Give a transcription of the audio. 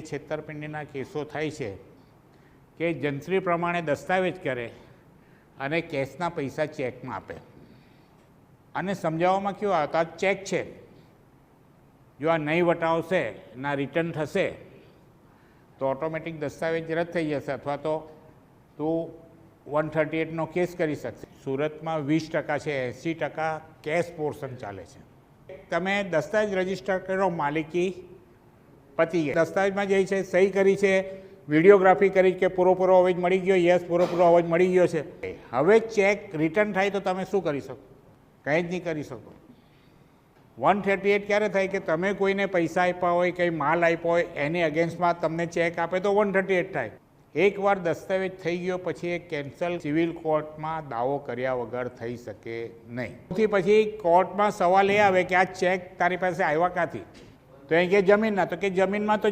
છેતરપિંડીના કેસો થાય છે કે જંત્રી પ્રમાણે દસ્તાવેજ કરે અને કેશના પૈસા ચેકમાં આપે અને સમજાવવામાં કેવું આવતા ચેક છે, જો આ નહીં વટાવશે ના રિટર્ન થશે તો ઓટોમેટિક દસ્તાવેજ રદ થઈ જશે અથવા તો તું 138નો કેસ કરી શકશે. સુરતમાં 20% છે, 80% કેશ પોર્શન ચાલે છે. તમે દસ્તાવેજ રજીસ્ટર કરો, માલિકી પતી ગઈ. દસ્તાવેજમાં જે છે સહી કરી છે, વિડીયોગ્રાફી કરી કે પૂરો અવેજ મળી ગયો, યસ પૂરો અવેજ મળી ગયો છે. હવે ચેક રિટર્ન થાય તો તમે શું કરી શકો? કંઈ જ નહીં કરી શકો. 138 ક્યારે થાય કે તમે કોઈને પૈસા આપ્યા હોય, કંઈ માલ આપ્યો હોય, એની અગેન્સ્ટમાં તમને ચેક આપે તો 138 થાય. એકવાર દસ્તાવેજ થઈ ગયો પછી એ કેન્સલ સિવિલ કોર્ટમાં દાવો કર્યા વગર થઈ શકે નહીં. પછી કોર્ટમાં સવાલ એ આવે કે આ ચેક તારી પાસે આવ્યા ક્યાંથી? તો એ કે જમીનના. તો કે જમીનમાં તો